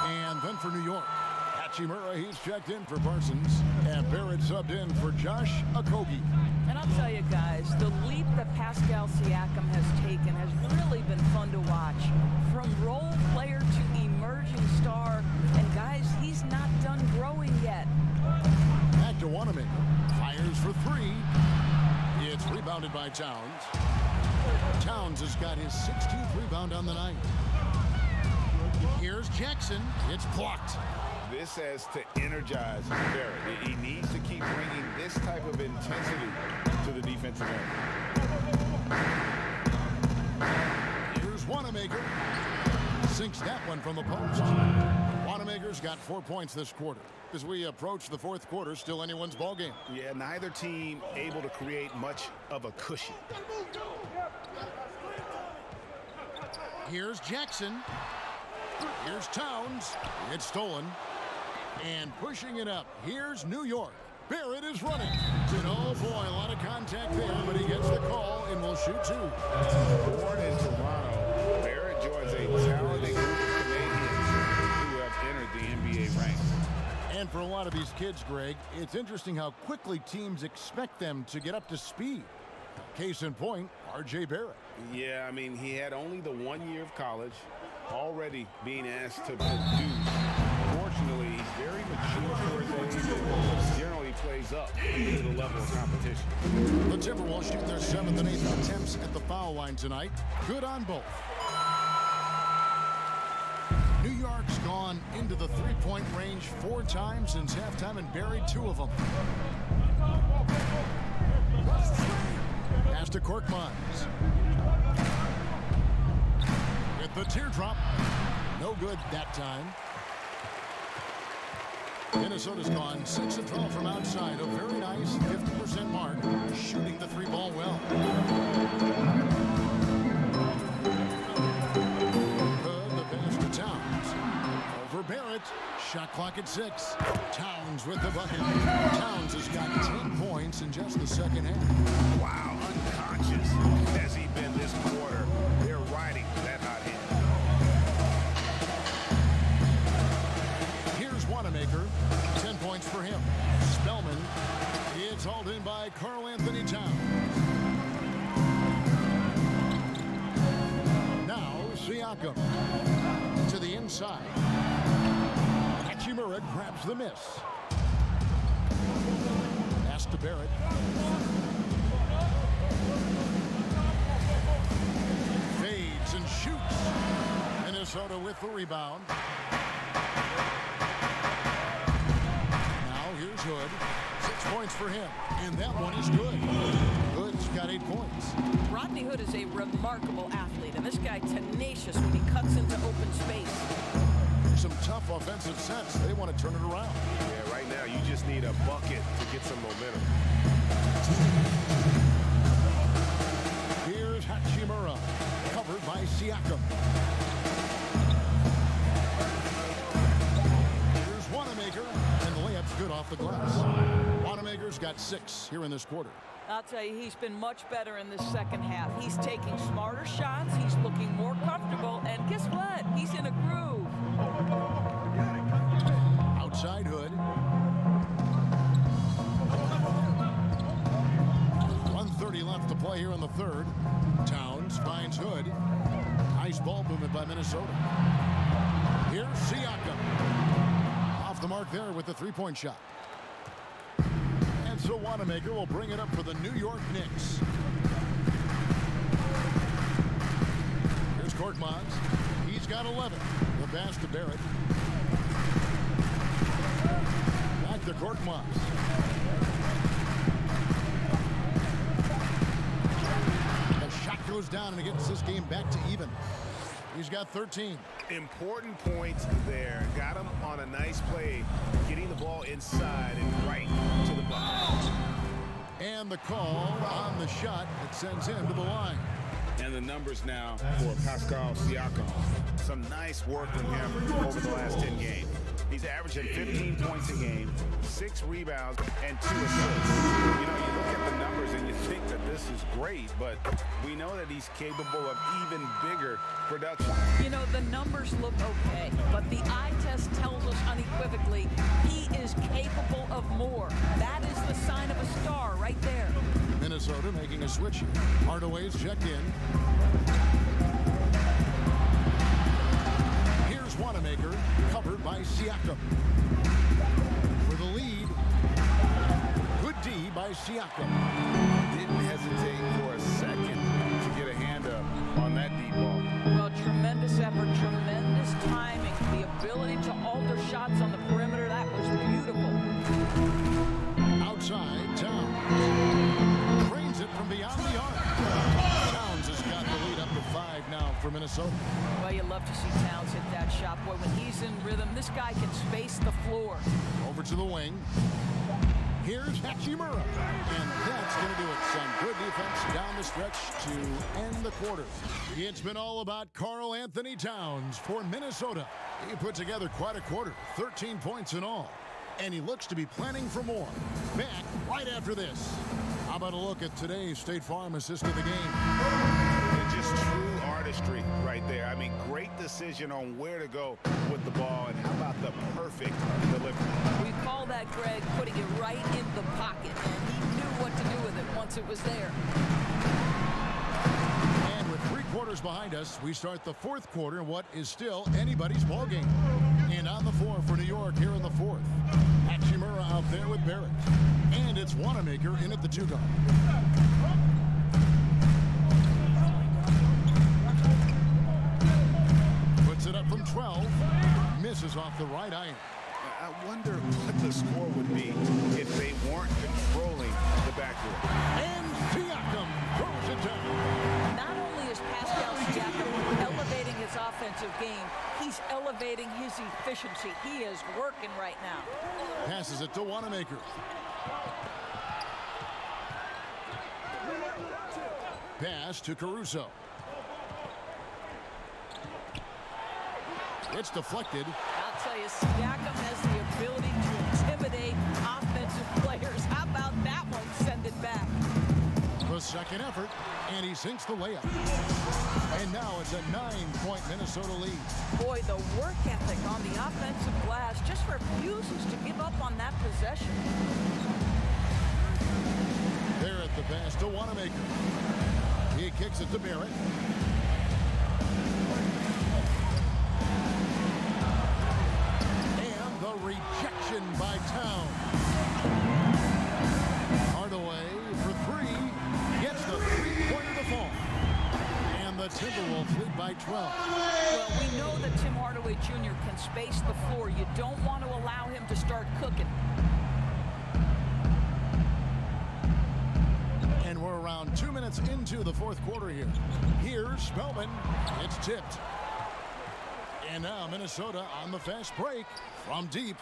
And then for New York. Hachimura, he's checked in for Parsons. And Barrett subbed in for Josh Okogie. And I'll tell you guys, the leap that Pascal Siakam has taken has really been fun to watch. From role player to emerging star. And guys, he's not done growing yet. Back to Wanamaker. Fires for 3. It's rebounded by Towns. Towns has got his 16th rebound on the night. Here's Jackson. It's blocked. This has to energize Barrett. He needs to keep bringing this type of intensity to the defensive end. Here's Wanamaker. Sinks that one from the post. Wanamaker Wanamaker's got 4 points this quarter. As we approach the fourth quarter, still anyone's ball game. Yeah, neither team able to create much of a cushion. Here's Jackson. Here's Towns. It's stolen. And pushing it up, here's New York. Barrett is running. And oh boy, a lot of contact there, but he gets the call and will shoot 2. Born in Toronto, Barrett joins a talented group of Canadians who have entered the NBA ranks. And for a lot of these kids, Greg, it's interesting how quickly teams expect them to get up to speed. Case in point, R.J. Barrett. Yeah, I mean, he had only the 1 year of college, already being asked to produce. Fortunately, he's very mature for his age and generally plays up to the level of competition. The Timberwolves shooting their 7th and 8th attempts at the foul line tonight. Good on both. New York's gone into the three-point range 4 times since halftime and buried 2 of them. Pass to Korkmaz. With the teardrop. No good that time. Minnesota's gone 6 of 12 from outside. A very nice 50% mark. Shooting the 3-ball well. Good, the pass to Towns. Over Barrett. Shot clock at 6. Towns with the bucket. Towns has got 10 points in just the second half. Wow, unconscious has he been this quarter. They're riding that hot hand. Here's Wanamaker. 10 points for him. Spellman. It's hauled in by Karl Anthony Towns. Now Siakam. To the inside. Hachimura grabs the miss. Pass to Barrett. Fades and shoots. Minnesota with the rebound. Now here's Hood. 6 points for him. And that one is good. Hood's got 8 points. Rodney Hood is a remarkable athlete, and this guy tenacious when he cuts into open space. Some tough offensive sets. They want to turn it around. Yeah, right now you just need a bucket to get some momentum. Here's Hachimura. Covered by Siakam. Here's Wanamaker. And the layup's good off the glass. Wanamaker's got 6 here in this quarter. I'll tell you, he's been much better in the second half. He's taking smarter shots. He's looking more comfortable. And guess what? He's in a groove. Outside Hood. 1:30 left to play here in the third. Towns finds Hood. Nice ball movement by Minnesota. Here's Siakam. Off the mark there with the 3-point shot. And so Wanamaker will bring it up for the New York Knicks. Here's Korkmaz. He's got 11. The pass to Barrett. Back to Korkmaz. The shot goes down and it gets this game back to even. He's got 13. Important points there. Got him on a nice play, getting the ball inside and right to the bucket. And the call on the shot that sends him to the line. And the numbers now for Pascal Siakam. Some nice work from him over the last 10 games. He's averaging 15 points a game, 6 rebounds, and 2 assists. You know, you look at the numbers and you think that this is great, but we know that he's capable of even bigger production. You know, the numbers look okay, but the eye test tells us unequivocally he is capable of more. That is the sign of a star right there. Minnesota making a switch here. Hardaway's checked in. Here's Wanamaker, covered by Siakam. For the lead, good D by Siakam. Didn't hesitate for a second to get a hand up on that deep ball. Well, tremendous effort, tremendous timing, the ability to alter shots on the perimeter. That was beautiful. Outside, Towns. It from beyond the arc. Towns has got the lead up to 5 now for Minnesota. Well, you love to see Towns hit that shot. Boy, when he's in rhythm, this guy can space the floor. Over to the wing. Here's Hachimura. And that's going to do it. Some good defense down the stretch to end the quarter. It's been all about Karl Anthony Towns for Minnesota. He put together quite a quarter, 13 points in all. And he looks to be planning for more. Back right after this. How about a look at today's State Farm assist of the game? And just true artistry right there. I mean, great decision on where to go with the ball, and how about the perfect delivery? We call that, Greg, putting it right in the pocket, and he knew what to do with it once it was there. And with 3 quarters behind us, we start the 4th quarter in what is still anybody's ball game. And on the floor for New York here in the 4th. Hachimura out there with Barrett. And it's Wanamaker in at the 2 guard. Puts it up from 12. Misses off the right iron. I wonder what the score would be if they weren't controlling the backcourt. And Siakam throws it down. Not only is Pascal Siakam elevating his offensive game, he's elevating his efficiency. He is working right now. Passes it to Wanamaker. Pass to Caruso. It's deflected. I'll tell you, Siakam has the ability to intimidate offensive players. How about that one? Send it back. The second effort, and he sinks the layup. And now it's a 9-point Minnesota lead. Boy, the work ethic on the offensive glass just refuses to give up on that possession. There at the pass to Wanamaker. He kicks it to Barrett. And the rejection by Towns. Hardaway for 3. Gets the 3-pointer to fall. And the Timberwolves lead by 12. Well, we know that Tim Hardaway Jr. can space the floor. You don't want to allow him to start cooking. And we're around 2 minutes into the 4th quarter here. Here's Spellman. It's tipped. And now Minnesota on the fast break from deep.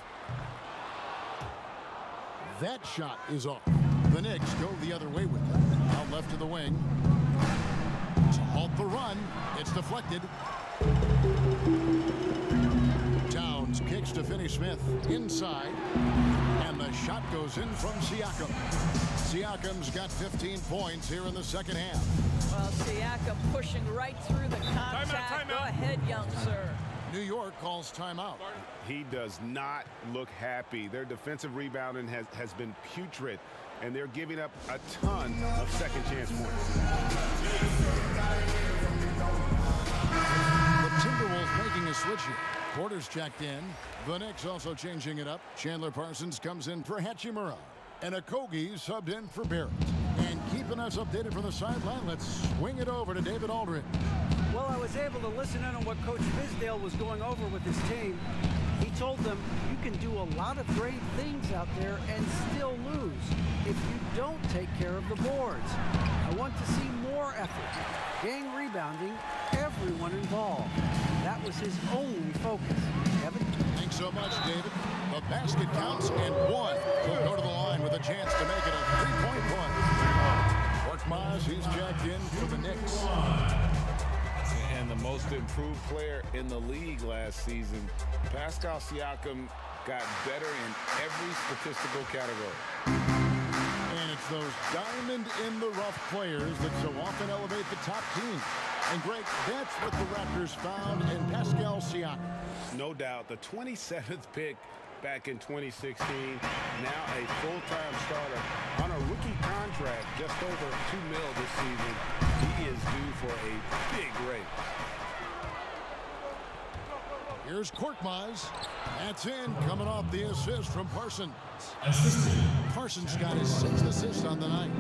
That shot is off. The Knicks go the other way with it. Out left to the wing. To halt the run. It's deflected. Towns kicks to Finney-Smith. Inside. And the shot goes in from Siakam. Siakam's got 15 points here in the second half. Well, Siakam pushing right through the contact. Timeout. Go ahead, young sir. New York calls timeout. He does not look happy. Their defensive rebounding has been putrid, and they're giving up a ton of second chance points. The Timberwolves making a switch here. Porter's checked in. The Knicks also changing it up. Chandler Parsons comes in for Hachimura. And Okogie subbed in for Barrett. And keeping us updated from the sideline, let's swing it over to David Aldridge. Well, I was able to listen in on what Coach Fizdale was going over with his team. He told them you can do a lot of great things out there and still lose if you don't take care of the boards. I want to see more effort, gang rebounding, everyone involved. That was his only focus. Kevin? Thanks so much, David. The basket counts and 1. He'll go to the line with a chance to make it a 3-point play. Korkmaz, he's jacked in for the Knicks. And the most improved player in the league last season, Pascal Siakam, got better in every statistical category. And it's those diamond-in-the-rough players that so often elevate the top team. And, Greg, that's what the Raptors found in Pascal Siakam. No doubt, the 27th pick back in 2016, now a full-time starter on a rookie contract, just over $2 million this season. He is due for a big raise. Here's Korkmaz. That's in, coming off the assist from Parsons. Parsons got his 6th assist on the night.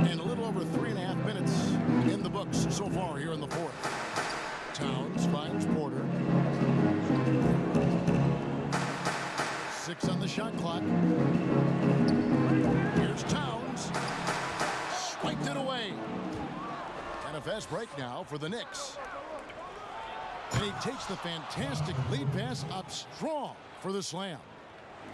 And a little over 3.5 minutes in the books so far here in the 4th. Towns finds Porter. 6 on the shot clock. Here's Towns. Swiped it away. And a fast break now for the Knicks. And he takes the fantastic lead pass up strong for the slam.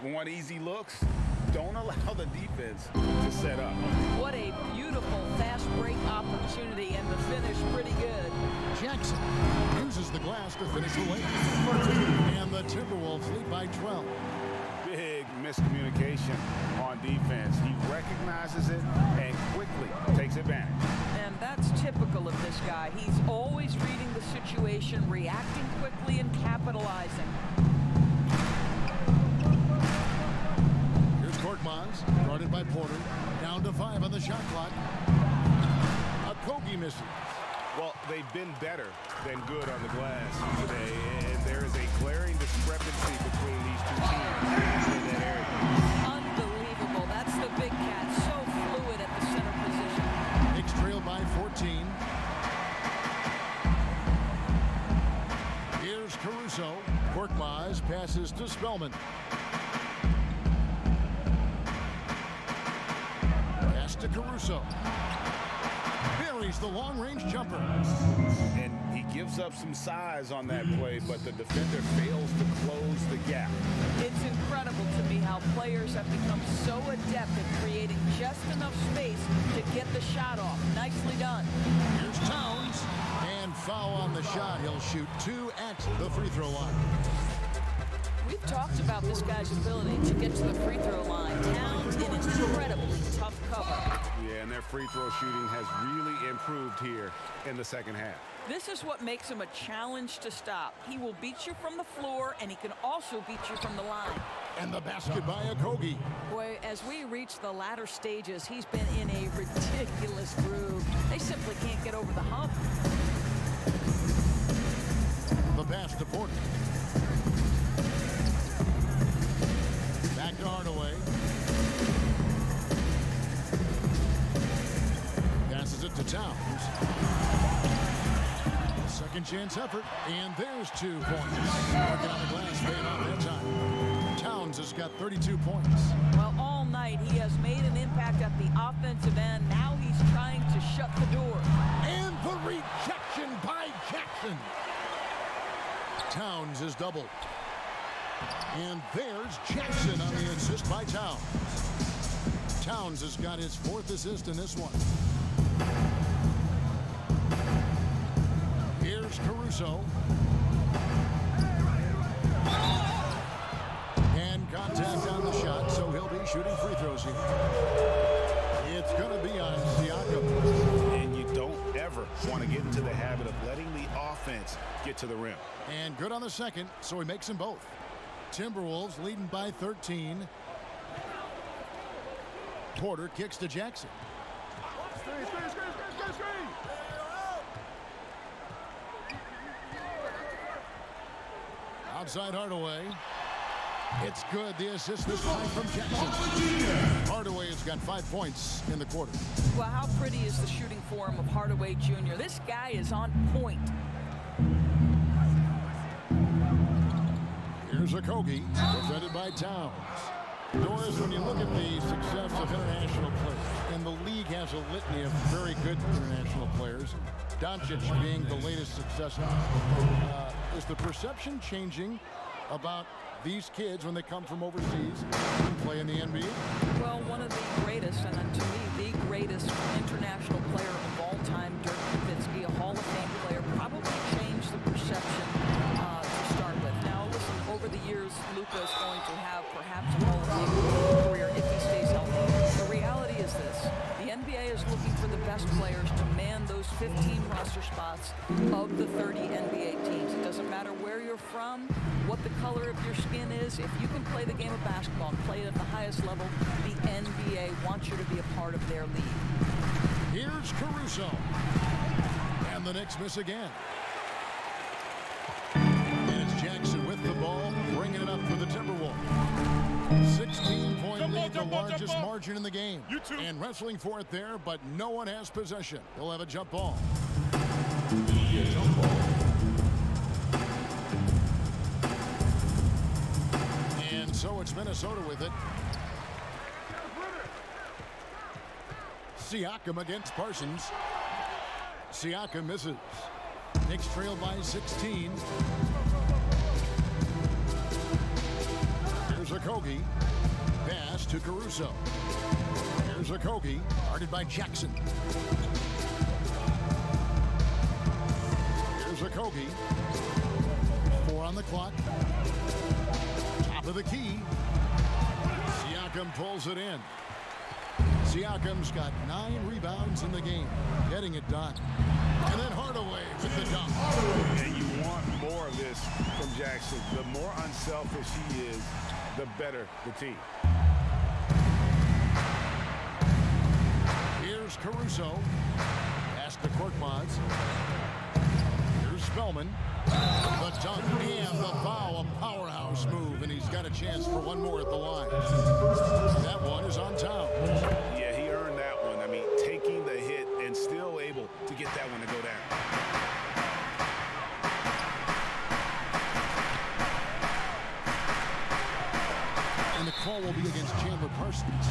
Want easy looks? Don't allow the defense to set up. What a beautiful fast break opportunity, and the finish pretty good. Jackson uses the glass to finish the lane. And the Timberwolves lead by 12. Big miscommunication on defense. He recognizes it and quickly takes advantage. And that's typical of this guy. He's always reading the situation, reacting quickly, and capitalizing. Here's Korkmaz, guarded by Porter. Down to 5 on the shot clock. Okogie misses. Well, they've been better than good on the glass today, and there is a glaring discrepancy between these two teams in that area. Unbelievable. That's the big cat. So fluid at the center position. Knicks trail by 14. Here's Caruso. Korkmaz passes to Spellman. Pass to Caruso. Buries the long-range jumper. And he gives up some size on that play, but the defender fails to close the gap. It's incredible to me how players have become so adept at creating just enough space to get the shot off. Nicely done. Here's Towns. And foul on the shot. He'll shoot 2 at the free throw line. We've talked about this guy's ability to get to the free throw line. Towns in incredibly tough cover. Yeah, and their free throw shooting has really improved here in the second half. This is what makes him a challenge to stop. He will beat you from the floor, and he can also beat you from the line. And the basket by Okogie. Boy, as we reach the latter stages, he's been in a ridiculous groove. They simply can't get over the hump. The pass to Porter. Back to Hardaway. Passes it to Towns. Second chance effort, and there's 2 points. Working on the glass, paying off that time. Towns has got 32 points. Well, all night he has made an impact at the offensive end. Now he's trying to shut the door. And the rejection by Jackson. Towns is doubled. And there's Jackson on the assist by Towns. Towns has got his 4th assist in this one. Here's Caruso. And contact on the shot, so he'll be shooting free throws here. It's going to be on Siakam. And you don't ever want to get into the habit of letting the offense get to the rim. And good on the second, so he makes them both. Timberwolves leading by 13. Porter kicks to Jackson. Outside Hardaway. It's good. The assist this time from Jackson. Hardaway has got 5 points in the quarter. Well, how pretty is the shooting form of Hardaway Jr.? This guy is on point. Here's Okogie, defended by Towns. Doris, when you look at the success of international players, and the league has a litany of very good international players, Doncic being the latest success, is the perception changing about these kids when they come from overseas and play in the NBA? Well, one of the greatest, and to me, the greatest international player of all time, Dirk Nowitzki, a Hall of Fame player, probably changed the perception to start with. Now, listen, over the years, Luka is going to have perhaps a Hall of Fame career if he stays healthy. The reality is this. The NBA is looking for the best players to man those 15 roster spots of the 30 NBA teams. It doesn't matter where you're from, what the color of your skin is. If you can play the game of basketball and play it at the highest level, the NBA wants you to be a part of their league. Here's Caruso. And the Knicks miss again. And it's Jackson with the ball, bringing it up for the Timberwolves. 16-point lead, the largest margin in the game. And wrestling for it there, but no one has possession. They'll have a jump ball. And so it's Minnesota with it. Siakam against Parsons. Siakam misses. Knicks trail by 16. Here's Okogie. Pass to Caruso. Here's Okogie, guarded by Jackson. Here's Okogie. 4 on the clock. Top of the key. Siakam pulls it in. Siakam's got 9 rebounds in the game, getting it done. And then Hardaway with the dunk. And you want more of this from Jackson. The more unselfish he is, the better the team. Here's Caruso. Pass to Korkmaz. Here's Spellman. The dunk and the foul. A powerhouse move, and he's got a chance for one more at the line. That one is on Towns. Yeah, he earned that one. I mean, taking the hit and still able to get that one to go down. And the call will be against Chandler Parsons.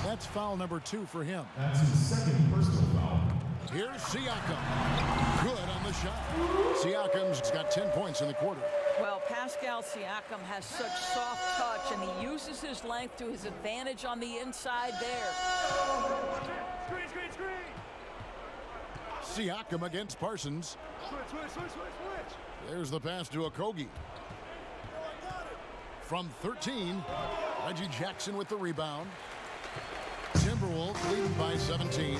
That's foul number 2 for him. That's his second personal foul. Here's Siakam. Good on the shot. Siakam's got 10 points in the quarter. Well, Pascal Siakam has such soft touch, and he uses his length to his advantage on the inside there. Screen, screen, screen. Siakam against Parsons. Switch. There's the pass to Okogie. From 13, Reggie Jackson with the rebound. Timberwolves leading by 17.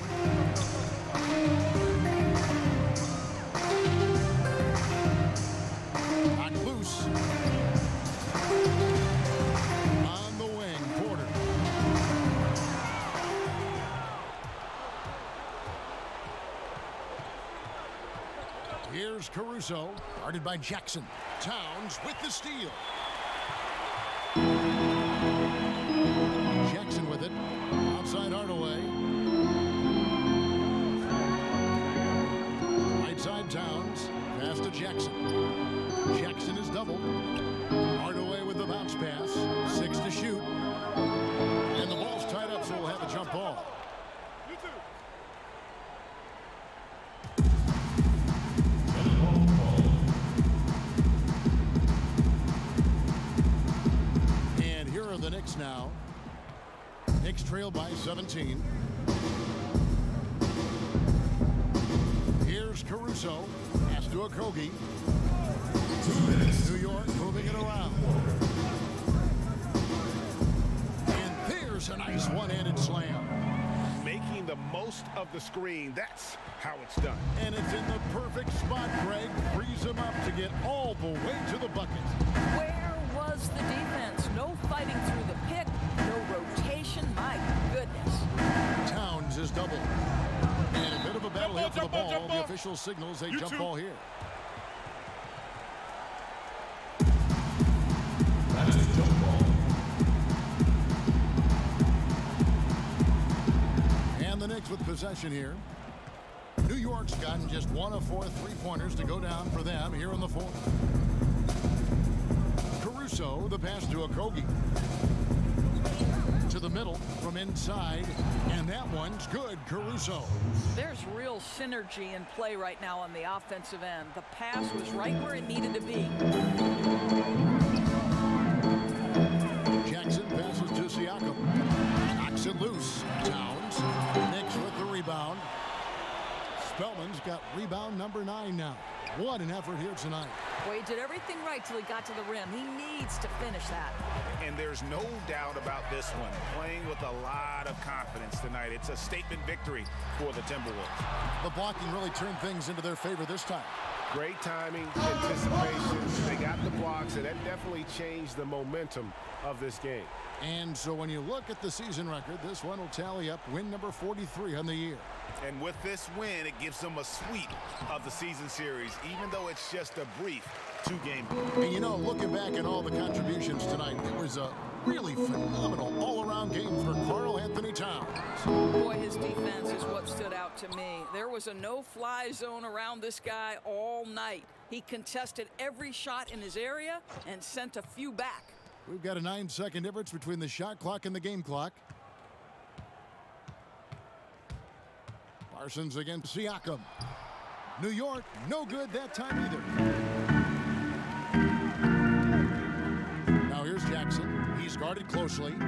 Knocked loose. On the wing, Porter. Here's Caruso, guarded by Jackson. Towns with the steal. Jackson with it. Outside Hardaway. Right side Towns. Pass to Jackson. Jackson is doubled. Hardaway with the bounce pass. 6 to shoot. And the ball's tied up, so we'll have a jump ball. You two. And here are the Knicks now. Knicks trail by 17. Here's Caruso. Pass to Okogie. New York moving it around. And there's a nice one-handed slam. Making the most of the screen. That's how it's done. And it's in the perfect spot, Greg. Frees him up to get all the way to the bucket. Where was the defense? No fighting through the pick, no rotation. My goodness. Towns is doubled. And a bit of a battle here for the ball. The official signals a jump ball here. That's a jump ball. And the Knicks with possession here. New York's gotten just 1 of 4 3-pointers to go down for them here in the fourth. Caruso, the pass to Okogie. To the middle from inside, and that one's good. Caruso. There's real synergy in play right now on the offensive end. The pass was right where it needed to be. Jackson passes to Siakam. Knocks it loose. Towns. Knicks with the rebound. Spellman's got rebound number 9 now. What an effort here tonight. Well, he did everything right till he got to the rim. He needs to finish that. And there's no doubt about this one. Playing with a lot of confidence tonight. It's a statement victory for the Timberwolves. The blocking really turned things into their favor this time. Great timing, anticipation. They got the blocks, and that definitely changed the momentum of this game. And so when you look at the season record, this one will tally up win number 43 on the year. And with this win, it gives them a sweep of the season series, even though it's just a brief 2-game. And you know, looking back at all the contributions tonight, it was a really phenomenal all-around game for Karl Anthony Towns. Boy, his defense is what stood out to me. There was a no-fly zone around this guy all night. He contested every shot in his area and sent a few back. We've got a 9-second difference between the shot clock and the game clock. Parsons against Siakam. New York, no good that time either. Now here's Jackson. He's guarded closely. And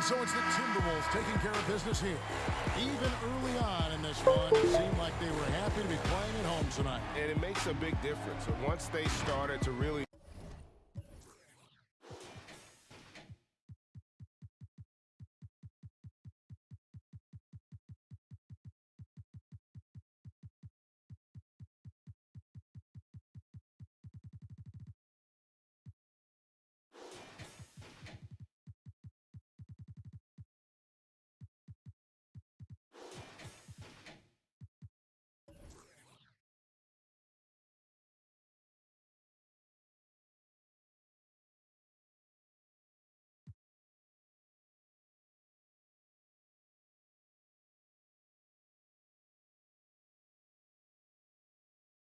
so it's the Timberwolves taking care of business here. Even early on in this one, it seemed like they were happy to be playing at home tonight. And it makes a big difference. Once they started to really